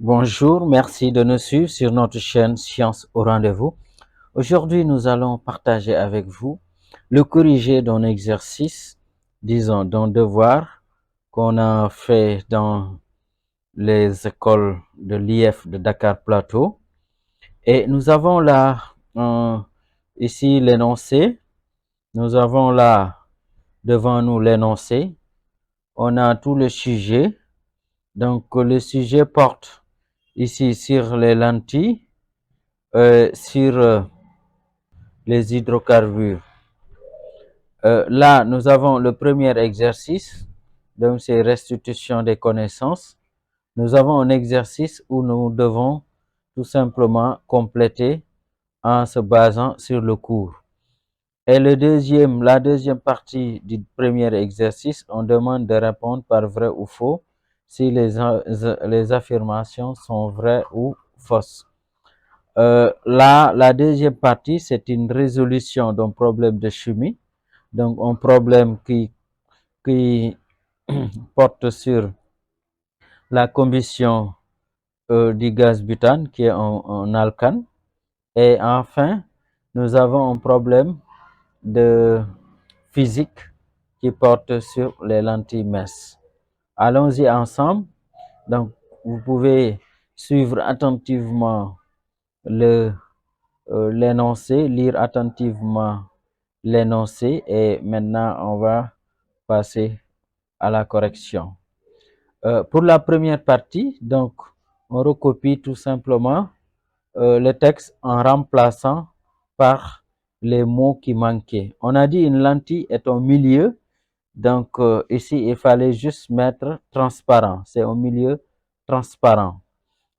Bonjour, merci de nous suivre sur notre chaîne Science au rendez-vous. Aujourd'hui, nous allons partager avec vous le corrigé d'un exercice, disons d'un devoir qu'on a fait dans les écoles de l'IF de Dakar Plateau. Et nous avons là ici l'énoncé, nous avons là devant nous l'énoncé, on a tout le sujet. Donc le sujet porte ici sur les lentilles, sur les hydrocarbures. Là, nous avons le premier exercice, donc c'est restitution des connaissances. Nous avons un exercice où nous devons tout simplement compléter en se basant sur le cours. Et la deuxième partie du premier exercice, on demande de répondre par vrai ou faux si les affirmations sont vraies ou fausses. Là, la deuxième partie, c'est une résolution d'un problème de chimie, donc un problème qui porte sur la combustion du gaz butane, qui est un alcane. Et enfin, nous avons un problème de physique qui porte sur les lentilles minces. Allons-y ensemble. Donc, vous pouvez suivre attentivement l'énoncé, lire attentivement l'énoncé et maintenant on va passer à la correction. Pour la première partie, donc, on recopie tout simplement le texte en remplaçant par les mots qui manquaient. On a dit une lentille est un milieu, donc ici il fallait juste mettre transparent, c'est un milieu transparent,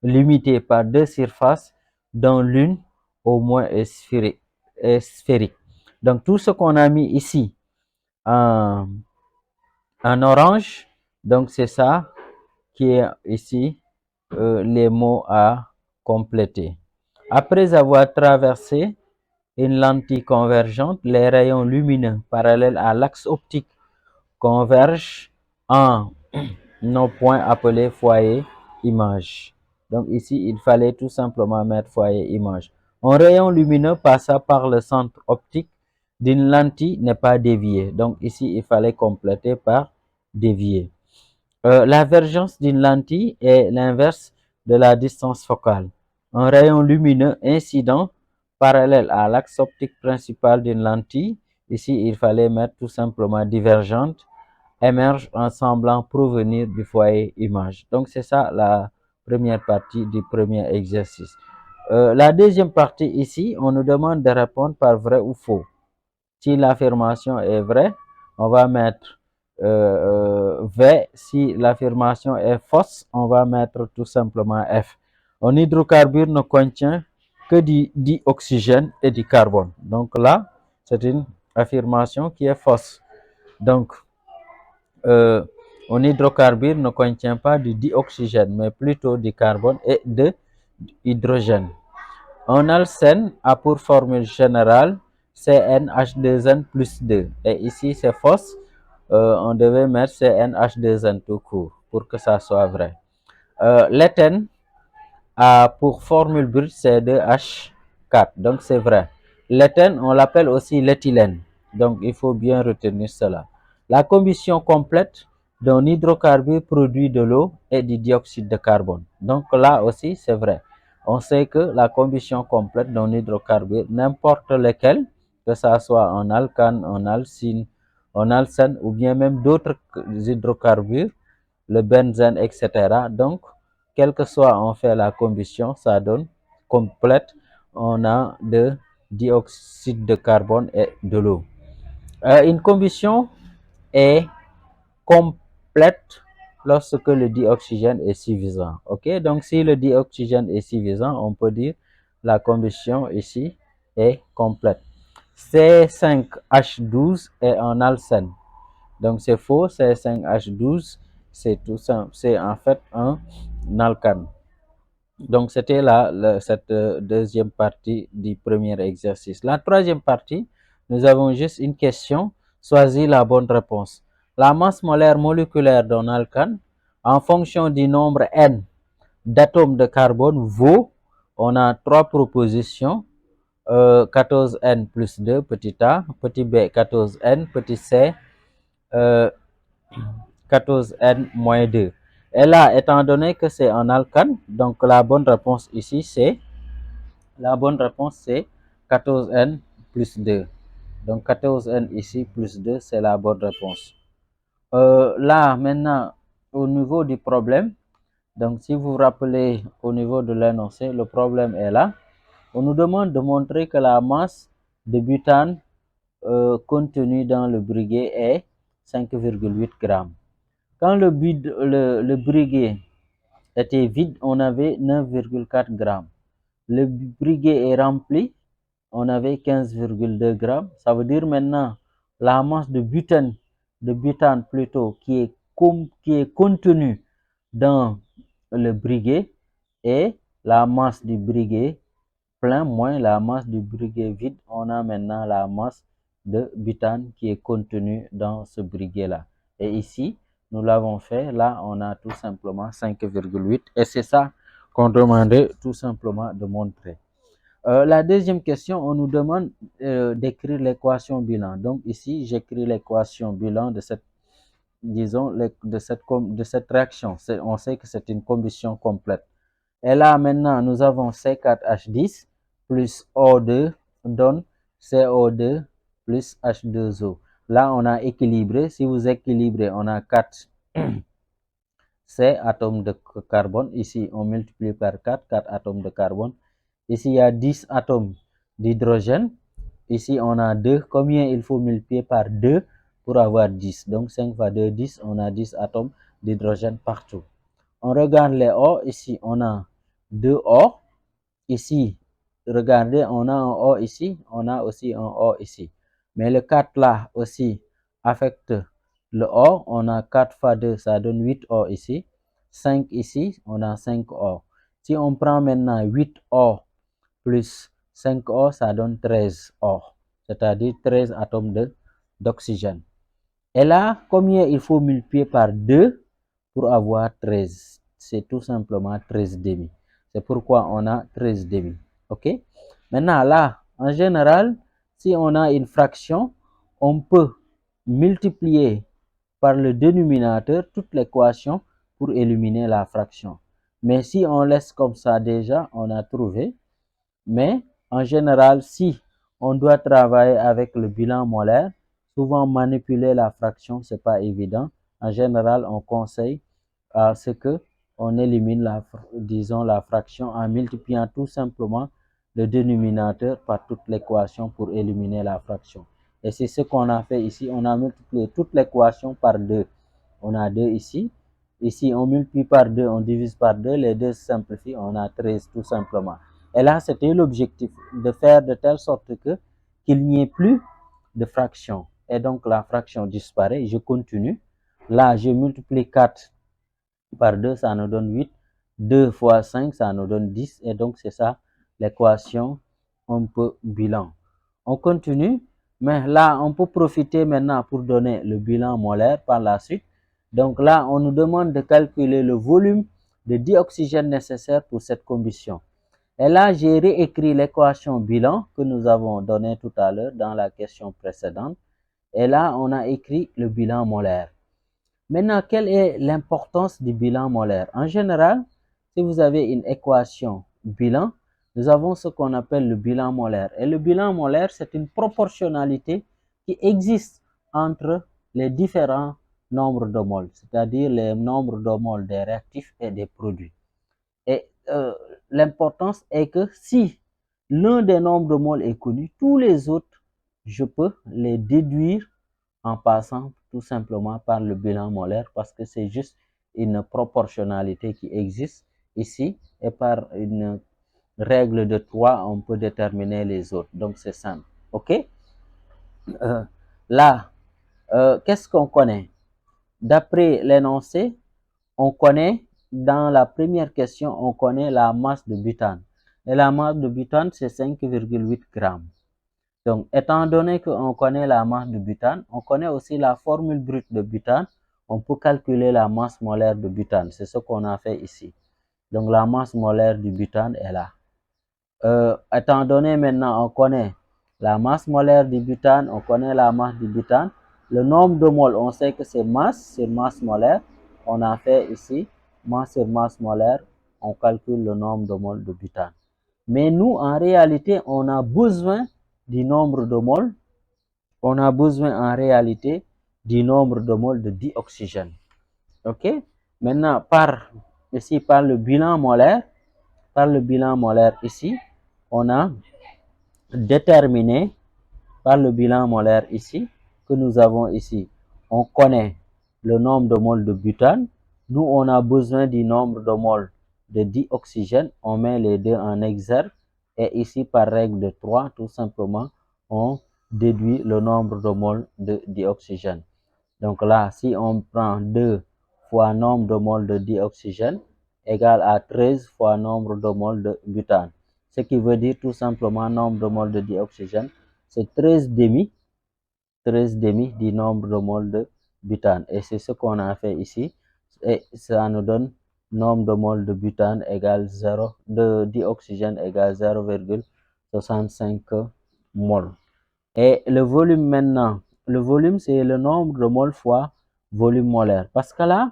limité par deux surfaces dont l'une au moins est sphérique. Donc tout ce qu'on a mis ici en, en orange, donc c'est ça qui est ici les mots à compléter. Après avoir traversé une lentille convergente, les rayons lumineux parallèles à l'axe optique convergent en nos points appelés foyer image. Donc ici, il fallait tout simplement mettre foyer image. Un rayon lumineux passant par le centre optique d'une lentille n'est pas dévié. Donc ici, il fallait compléter par dévié. La vergence d'une lentille est l'inverse de la distance focale. Un rayon lumineux incident parallèle à l'axe optique principal d'une lentille, ici il fallait mettre tout simplement divergente, émerge en semblant provenir du foyer image. Donc c'est ça la première partie du premier exercice. La deuxième partie ici, on nous demande de répondre par vrai ou faux. Si l'affirmation est vraie, on va mettre V. Si l'affirmation est fausse, on va mettre tout simplement F. Un hydrocarbure ne contient que du dioxygène et du carbone. Donc là, c'est une affirmation qui est fausse. Donc, un hydrocarbure ne contient pas du dioxygène, mais plutôt du carbone et de l'hydrogène. Un alcène a pour formule générale CnH2n plus 2. Et ici, c'est fausse. On devait mettre CnH2n tout court pour que ça soit vrai. L'éthène a pour formule brute C2H4. Donc, c'est vrai. L'éthène, on l'appelle aussi l'éthylène. Donc, il faut bien retenir cela. La combustion complète d'un hydrocarbure produit de l'eau et du dioxyde de carbone. Donc, là aussi, c'est vrai. On sait que la combustion complète d'un hydrocarbure, n'importe lequel, que ce soit un alcane, un alcine, un alcène ou bien même d'autres hydrocarbures, le benzène, etc. Donc, quel que soit on fait la combustion, ça donne complète. On a de dioxyde de carbone et de l'eau. Une combustion est complète lorsque le dioxygène est suffisant. Ok, donc si le dioxygène est suffisant, on peut dire la combustion ici est complète. C5H12 est un alcène. Donc c'est faux, C5H12, c'est tout simple, c'est en fait un alcane. Donc c'était cette deuxième partie du premier exercice. La troisième partie, nous avons juste une question, choisis la bonne réponse. La masse molaire moléculaire d'un alcane, en fonction du nombre n d'atomes de carbone vaut, on a trois propositions, 14N plus 2, petit a, petit b, 14N, petit c, 14N moins 2. Et là, étant donné que c'est un alcane, donc la bonne réponse ici, c'est 14N plus 2. Donc 14N ici plus 2, c'est la bonne réponse. Là, maintenant, au niveau du problème, donc si vous vous rappelez au niveau de l'énoncé, le problème est là. On nous demande de montrer que la masse de butane contenue dans le briquet est 5,8 grammes. Quand le briquet était vide, on avait 9,4 grammes. Le briquet est rempli, on avait 15,2 grammes. Ça veut dire maintenant la masse de butane plutôt, qui est contenue dans le briquet et la masse du briquet plein moins la masse du briquet vide. On a maintenant la masse de butane qui est contenue dans ce briquet-là. Et ici, nous l'avons fait. Là, on a tout simplement 5,8 et c'est ça qu'on demandait tout simplement de montrer. La deuxième question, on nous demande d'écrire l'équation bilan. Donc ici, j'écris l'équation bilan de cette, disons, de cette réaction. On sait que c'est une combustion complète. Et là, maintenant, nous avons C4H10 plus O2 donne CO2 plus H2O. Là, on a équilibré. Si vous équilibrez, on a 4 C atomes de carbone. Ici, on multiplie par 4, 4 atomes de carbone. Ici, il y a 10 atomes d'hydrogène. Ici, on a 2. Combien il faut multiplier par 2 pour avoir 10? Donc, 5 fois 2, 10. On a 10 atomes d'hydrogène partout. On regarde les O. Ici, on a 2 O. Ici, regardez, on a un O ici. On a aussi un O ici. Mais le 4 là aussi affecte le O. On a 4 fois 2, ça donne 8 O ici. 5 ici, on a 5 O. Si on prend maintenant 8 O plus 5 O, ça donne 13 O. C'est-à-dire 13 atomes d'oxygène. Et là, combien il faut multiplier par 2 pour avoir 13? C'est tout simplement 13 demi. C'est pourquoi on a 13 demi. OK? Maintenant, là, en général, si on a une fraction, on peut multiplier par le dénominateur toute l'équation pour éliminer la fraction. Mais si on laisse comme ça déjà, on a trouvé. Mais en général, si on doit travailler avec le bilan molaire, souvent manipuler la fraction, c'est pas évident. En général, on conseille à ce que on élimine la fraction en multipliant tout simplement le dénominateur par toute l'équation pour éliminer la fraction. Et c'est ce qu'on a fait ici. On a multiplié toute l'équation par 2. On a 2 ici. Ici, on multiplie par 2, on divise par 2. Les 2 se simplifient. On a 13 tout simplement. Et là, c'était l'objectif, de faire de telle sorte que qu'il n'y ait plus de fraction. Et donc, la fraction disparaît. Je continue. Là, je multiplie 4 par 2, ça nous donne 8. 2 fois 5, ça nous donne 10. Et donc, c'est ça l'équation un peu bilan. On continue. Mais là, on peut profiter maintenant pour donner le bilan molaire par la suite. Donc là, on nous demande de calculer le volume de dioxygène nécessaire pour cette combustion. Et là, j'ai réécrit l'équation bilan que nous avons donnée tout à l'heure dans la question précédente. Et là, on a écrit le bilan molaire. Maintenant, quelle est l'importance du bilan molaire? En général, si vous avez une équation bilan, nous avons ce qu'on appelle le bilan molaire. Et le bilan molaire, c'est une proportionnalité qui existe entre les différents nombres de moles, c'est-à-dire les nombres de moles des réactifs et des produits. Et l'importance est que si l'un des nombres de moles est connu, tous les autres, je peux les déduire en passant tout simplement par le bilan molaire parce que c'est juste une proportionnalité qui existe ici et par une règle de 3, on peut déterminer les autres. Donc, c'est simple. OK? Là, qu'est-ce qu'on connaît? D'après l'énoncé, on connaît, dans la première question, on connaît la masse de butane. Et la masse de butane, c'est 5,8 grammes. Donc, étant donné qu'on connaît la masse de butane, on connaît aussi la formule brute de butane. On peut calculer la masse molaire de butane. C'est ce qu'on a fait ici. Donc la masse molaire du butane est là. Étant donné maintenant, on connaît la masse molaire du butane, on connaît la masse du butane. Le nombre de moles, on sait que c'est masse sur masse molaire. On a fait ici masse sur masse molaire. On calcule le nombre de moles de butane. Mais nous, en réalité, on a besoin du nombre de moles. On a besoin en réalité du nombre de moles de dioxygène. OK? Maintenant, ici, par le bilan molaire ici, on a déterminé par le bilan molaire ici, que nous avons ici, on connaît le nombre de moles de butane. Nous, on a besoin du nombre de moles de dioxygène. On met les deux en exergue. Et ici, par règle de 3, tout simplement, on déduit le nombre de moles de dioxygène. Donc là, si on prend 2 fois nombre de moles de dioxygène égale à 13 fois nombre de moles de butane. Ce qui veut dire tout simplement nombre de moles de dioxygène, c'est 13 demi du nombre de moles de butane. Et c'est ce qu'on a fait ici. Et ça nous donne nombre de moles de butane égale 0, de dioxygène égale 0,65 moles. Et le volume maintenant, le volume c'est le nombre de moles fois volume molaire. Parce que là,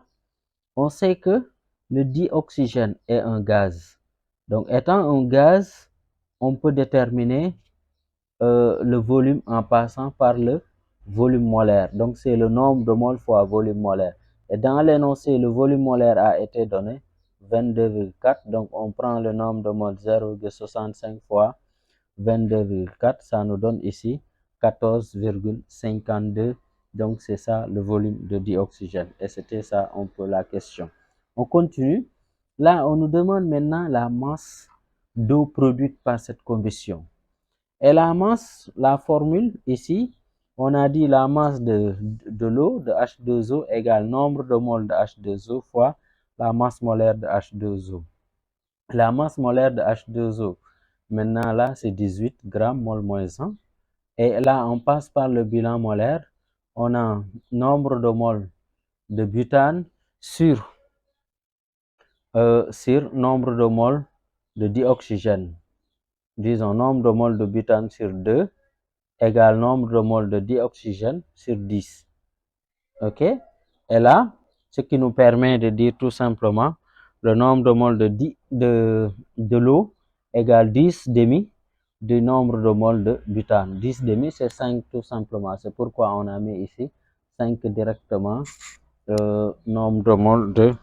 on sait que le dioxygène est un gaz. Donc étant un gaz, on peut déterminer le volume en passant par le volume molaire. Donc c'est le nombre de moles fois volume molaire. Et dans l'énoncé, le volume molaire a été donné 22,4. Donc on prend le nombre de moles 0,65 fois 22,4. Ça nous donne ici 14,52. Donc c'est ça le volume de dioxygène. Et c'était ça un peu la question. On continue. Là, on nous demande maintenant la masse d'eau produite par cette combustion. Et la masse, la formule ici, on a dit la masse de l'eau, de H2O, égale nombre de moles de H2O fois la masse molaire de H2O. La masse molaire de H2O, maintenant là, c'est 18 grammes mol moins 1. Et là, on passe par le bilan molaire. On a nombre de moles de butane sur nombre de moles de dioxygène. Disons, nombre de moles de butane sur 2 égale nombre de moles de dioxygène sur 10. OK? Et là, ce qui nous permet de dire tout simplement le nombre de moles de l'eau égale 10 demi du nombre de moles de butane. 10 demi, c'est 5 tout simplement. C'est pourquoi on a mis ici 5 directement nombre de moles de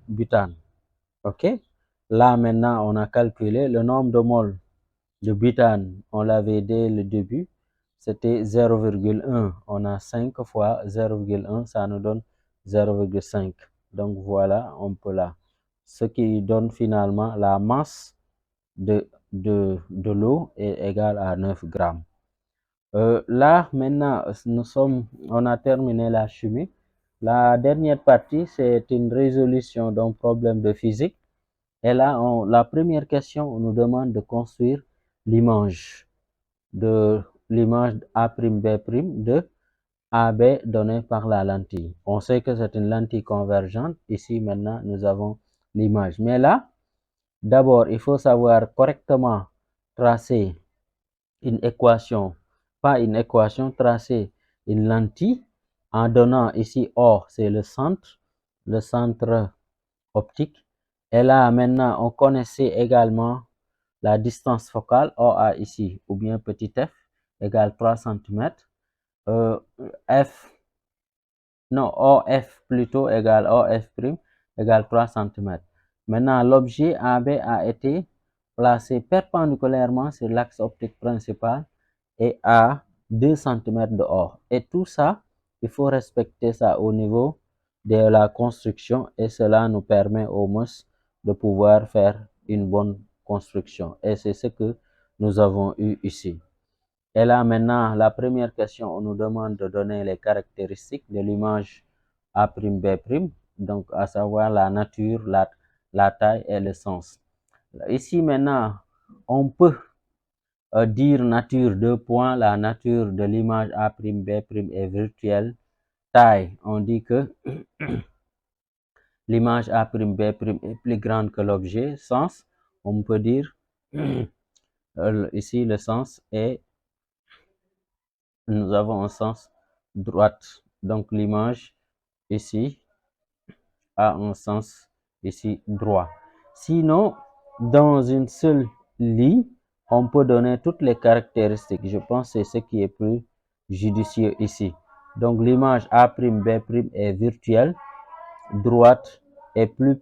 butane. OK? Là, maintenant, on a calculé le nombre de moles de butane. On l'avait dès le début. C'était 0,1. On a 5 fois 0,1, ça nous donne 0,5. Donc voilà, on peut là. Ce qui donne finalement la masse de l'eau est égale à 9 grammes. Là, maintenant, on a terminé la chimie. La dernière partie, c'est une résolution d'un problème de physique. Et là, la première question, on nous demande de construire l'image de l'image A'B' de AB donnée par la lentille. On sait que c'est une lentille convergente. Ici, maintenant, nous avons l'image. Mais là, d'abord, il faut savoir correctement tracer une équation, pas une équation, tracer une lentille en donnant ici O, c'est le centre optique. Et là, maintenant, on connaissait également la distance focale, OA ici, ou bien petit f, égale 3 cm. OF plutôt égale OF' égale 3 cm. Maintenant, l'objet AB a été placé perpendiculairement sur l'axe optique principal et à 2 cm de or. Et tout ça, il faut respecter ça au niveau de la construction et cela nous permet au moins de pouvoir faire une bonne construction. Et c'est ce que nous avons eu ici. Et là maintenant, la première question, on nous demande de donner les caractéristiques de l'image A'B', donc à savoir la nature, la taille et le sens. Ici maintenant, on peut dire nature 2 points, la nature de l'image A'B' est virtuelle. Taille, on dit que l'image A', B' est plus grande que l'objet, sens, on peut dire, ici le sens est, nous avons un sens droite. Donc l'image ici a un sens ici droit. Sinon, dans une seule ligne, on peut donner toutes les caractéristiques. Je pense que c'est ce qui est plus judicieux ici. Donc l'image A', B' est virtuelle, droite est plus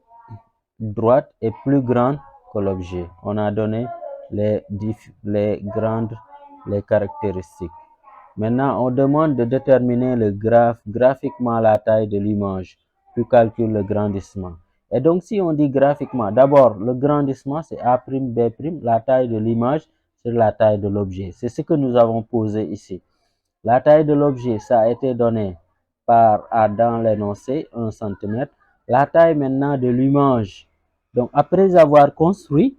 grande que l'objet. On a donné les caractéristiques. Maintenant, on demande de déterminer graphiquement la taille de l'image, puis calcule le grandissement. Et donc, si on dit graphiquement, d'abord, le grandissement, c'est A', B', la taille de l'image, c'est la taille de l'objet. C'est ce que nous avons posé ici. La taille de l'objet, ça a été donné dans l'énoncé, 1 cm. La taille maintenant de l'image. Donc, après avoir construit,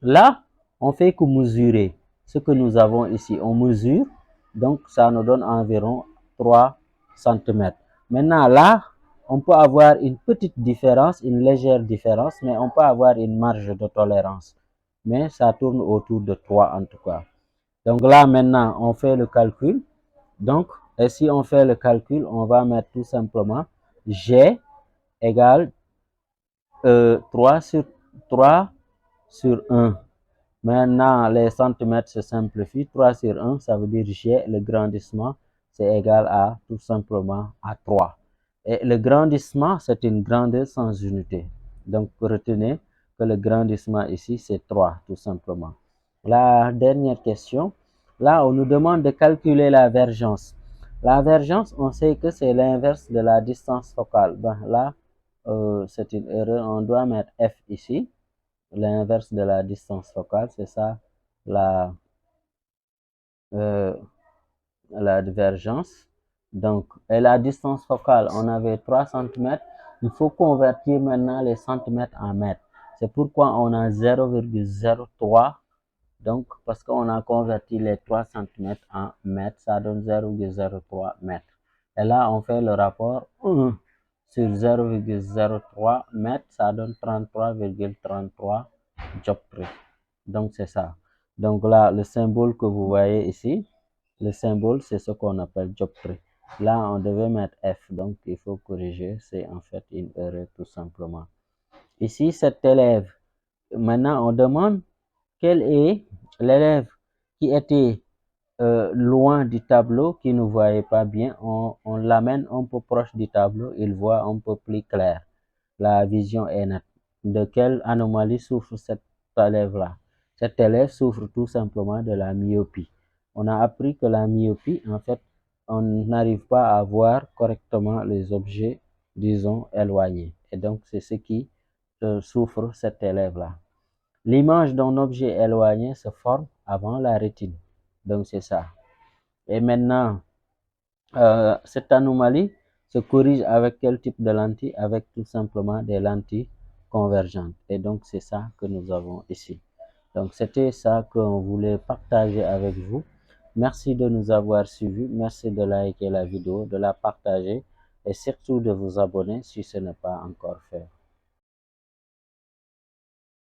là, on fait que mesurer ce que nous avons ici. On mesure, donc ça nous donne environ 3 cm. Maintenant, là, on peut avoir une petite différence, une légère différence, mais on peut avoir une marge de tolérance. Mais ça tourne autour de 3 en tout cas. Donc là, maintenant, on fait le calcul. Donc, et si on fait le calcul, on va mettre tout simplement G égale 3 sur 1. Maintenant, les centimètres se simplifient. 3 sur 1, ça veut dire G, le grandissement, c'est égal à tout simplement à 3. Et le grandissement, c'est une grandeur sans unité. Donc, retenez que le grandissement ici, c'est 3, tout simplement. La dernière question, là, on nous demande de calculer la vergence. La vergence, on sait que c'est l'inverse de la distance focale. Ben, là, c'est une erreur. On doit mettre F ici. L'inverse de la distance focale, c'est ça la, euh, la divergence. Donc, et la distance focale, on avait 3 cm. Il faut convertir maintenant les centimètres en mètres. C'est pourquoi on a 0,03. Donc, parce qu'on a converti les 3 cm en mètres, ça donne 0,03 mètres. Et là, on fait le rapport 1 sur 0,03 mètres, ça donne 33,33 dioptries. Donc, c'est ça. Donc là, le symbole que vous voyez ici, le symbole, c'est ce qu'on appelle dioptrie. Là, on devait mettre F, donc il faut corriger. C'est en fait une erreur tout simplement. Ici, cet élève, maintenant, on demande quel est l'élève qui était loin du tableau, qui ne voyait pas bien. On l'amène un peu proche du tableau, il voit un peu plus clair. La vision est nette. De quelle anomalie souffre cet élève-là? Cet élève souffre tout simplement de la myopie. On a appris que la myopie, en fait, on n'arrive pas à voir correctement les objets, disons, éloignés. Et donc, c'est ce qui souffre cet élève-là. L'image d'un objet éloigné se forme avant la rétine. Donc, c'est ça. Et maintenant, cette anomalie se corrige avec quel type de lentille? Avec tout simplement des lentilles convergentes. Et donc, c'est ça que nous avons ici. Donc, c'était ça qu'on voulait partager avec vous. Merci de nous avoir suivis. Merci de liker la vidéo, de la partager et surtout de vous abonner si ce n'est pas encore fait.